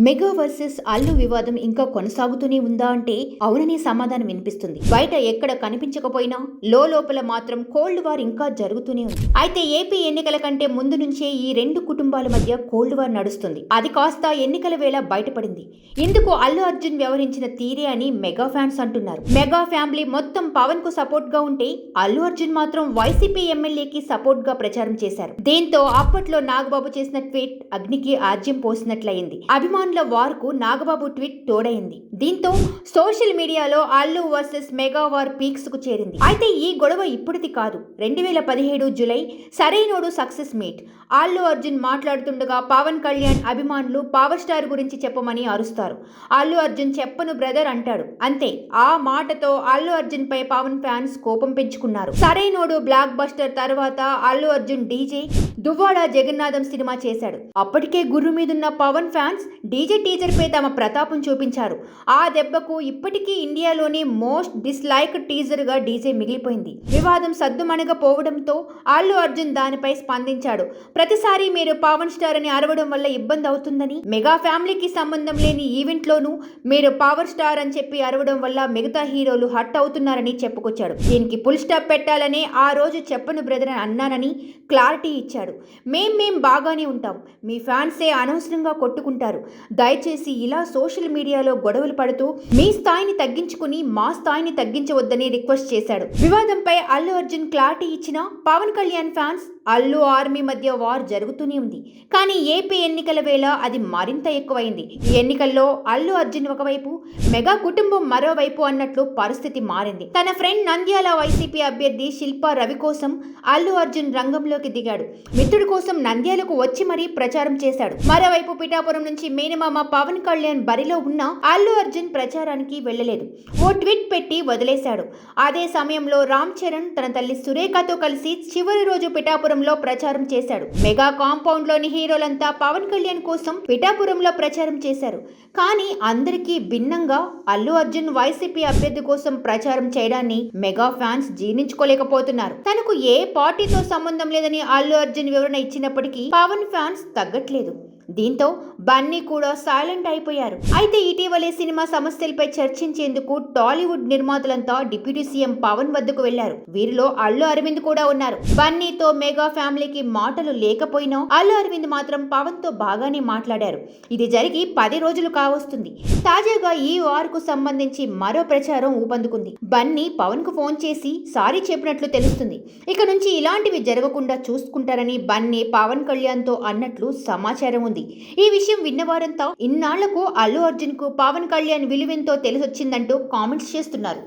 Mega versus Allu వివాదం ఇంకా కొనసాగుతూనే ఉందా అంటే అవుననే సమాధానం వినిపిస్తుంది. బయట ఎక్కడ కనిపించకపోయినా లోపల మాత్రం కోల్డ్ వార్ ఇంకా జరుగుతూనే ఉంది. అయితే ఏపీ ఎన్నికల కంటే ముందు నుంచే ఈ రెండు కుటుంబాల మధ్య కోల్డ్ వార్ నడుస్తుంది. అది కాస్త ఎన్నికల వేళ బయటపడింది. ఇందుకు అల్లు అర్జున్ వ్యవహరించిన తీరే అని మెగా ఫ్యాన్స్ అంటున్నారు. మెగా ఫ్యామిలీ మొత్తం పవన్ కు సపోర్ట్ గా ఉంటే అల్లు అర్జున్ మాత్రం వైసీపీ ఎమ్మెల్యేకి సపోర్ట్ గా ప్రచారం చేశారు. దీంతో అప్పట్లో నాగబాబు చేసిన ట్వీట్ అగ్నికి ఆజ్యం పోసినట్లయింది. అభిమానుల వార్కు నాగబాబు ట్వీట్ తోడైంది. దీంతో సోషల్ మీడియాలో Allu versus mega war peaks కు చేరింది. అయితే ఈ గొడవ ఇప్పుడిది కాదు. 2017 July Sarainodu success meet. Allu Arjun మాట్లాడుతుండగా పవన్ కళ్యాణ్ అభిమానులు పవర్ స్టార్ గురించి చెప్పమని అరుస్తారు. అల్లు అర్జున్ చెప్పను బ్రదర్ అంటాడు. అంతే, ఆ మాటతో అల్లు అర్జున్ పై పవన్ ఫ్యాన్స్ కోపం పెంచుకున్నారు. సరైనోడు బ్లాక్ బస్టర్ తర్వాత అల్లు అర్జున్ డీజే దువ్వాడ జగన్నాథం సినిమా చేశాడు. అప్పటికే గుర్రు మీదున్న పవన్ ఫ్యాన్స్ డీజే టీజర్ పై తమ ప్రతాపం చూపించారు. ఆ దెబ్బకు ఇప్పటికీ ఇండియాలోని మోస్ట్ డిస్లైక్ టీజర్ గా డీజే మిగిలిపోయింది. వివాదం సద్దుమణగపోవడంతో అల్లు అర్జున్ దానిపై స్పందించాడు. ప్రతిసారి మీరు పవన్ స్టార్ అని అరవడం వల్ల ఇబ్బంది అవుతుందని, మెగా ఫ్యామిలీకి సంబంధం లేని ఈవెంట్ లోనూ మీరు పవర్ స్టార్ అని చెప్పి అరవడం వల్ల మిగతా హీరోలు హట్ అవుతున్నారని చెప్పుకొచ్చాడు. దీనికి ఫుల్ స్టాప్ పెట్టాలనే ఆ రోజు చెప్పను బ్రదర్ అని అన్నానని క్లారిటీ ఇచ్చాడు. మేం బాగానే ఉంటాం, మీ ఫ్యాన్సే అనవసరంగా కొట్టుకుంటారు. దయచేసి ఇలా సోషల్ మీడియాలో గొడవలు పడుతూ మీ స్థాయిని తగ్గించుకుని మా స్థాయిని తగ్గించవద్దని రిక్వెస్ట్ చేశాడు. వివాదంపై అల్లు అర్జున్ క్లారిటీ ఇచ్చిన పవన్ కళ్యాణ్ ఫ్యాన్స్ అల్లు ఆర్మీ మధ్య వార్ జరుగుతూనే ఉంది. కానీ ఏపీ ఎన్నికల వేళ అది మరింత ఎక్కువైంది. ఈ ఎన్నికల్లో అల్లు అర్జున్ ఒకవైపు, మెగా కుటుంబం మరోవైపు అన్నట్లు పరిస్థితి మారింది. తన ఫ్రెండ్ నంద్యాల వైసీపీ అభ్యర్థి శిల్పా రవి కోసం అల్లు అర్జున్ రంగంలోకి దిగాడు. మిత్రుడి కోసం నంద్యాలకు వచ్చి మరీ ప్రచారం చేశాడు. మరోవైపు పిఠాపురం నుంచి మేనమామ పవన్ కళ్యాణ్ బరిలో ఉన్న అల్లు అర్జున్ ప్రచారానికి వెళ్లలేదు. ఓ ట్వీట్ పెట్టి వదిలేశాడు. అదే సమయంలో రామ్ చరణ్ తన తల్లి సురేఖతో కలిసి చివరి రోజు పిఠాపురంలో ప్రచారం చేశాడు. మెగా కాంపౌండ్ లోని హీరోలంతా పవన్ కళ్యాణ్ కోసం పిఠాపురంలో ప్రచారం చేశారు. కానీ అందరికీ భిన్నంగా అల్లు అర్జున్ వైసీపీ అభ్యర్థి కోసం ప్రచారం చేయడాన్ని మెగా ఫ్యాన్స్ జీర్ణించుకోలేకపోతున్నారు. తనకు ఏ పార్టీతో సంబంధం లేదని అల్లు అర్జున్ వివరణ ఇచ్చినప్పటికీ పవన్ ఫ్యాన్స్ తగ్గట్లేదు. దీంతో బన్నీ కూడా సైలెంట్ అయిపోయారు. అయితే ఇటీవలే సినిమా సమస్యలపై చర్చించేందుకు టాలీవుడ్ నిర్మాతలంతా డిప్యూటీ సీఎం పవన్ వద్దకు వెళ్లారు. వీరిలో అల్లు అరవింద్ కూడా ఉన్నారు. బన్నీతో మెగా ఫ్యామిలీకి మాటలు లేకపోయినా అల్లు అరవింద్ మాత్రం పవన్ తో బాగానే మాట్లాడారు. ఇది జరిగి 10 రోజులు కావస్తుంది. తాజాగా ఈ వార్ కు సంబంధించి మరో ప్రచారం ఊపందుకుంది. బన్నీ పవన్ కు ఫోన్ చేసి సారీ చెప్పినట్లు తెలుస్తుంది. ఇక నుంచి ఇలాంటివి జరగకుండా చూసుకుంటారని బన్నీ పవన్ కళ్యాణ్ తో అన్నట్లు సమాచారం ఉంది. ఈ విషయం విన్నవారంతా ఇన్నాళ్లకు అల్లు అర్జున్ కు పవన్ కళ్యాణ్ విలువెంతో తెలిసొచ్చిందంటూ కామెంట్స్ చేస్తున్నారు.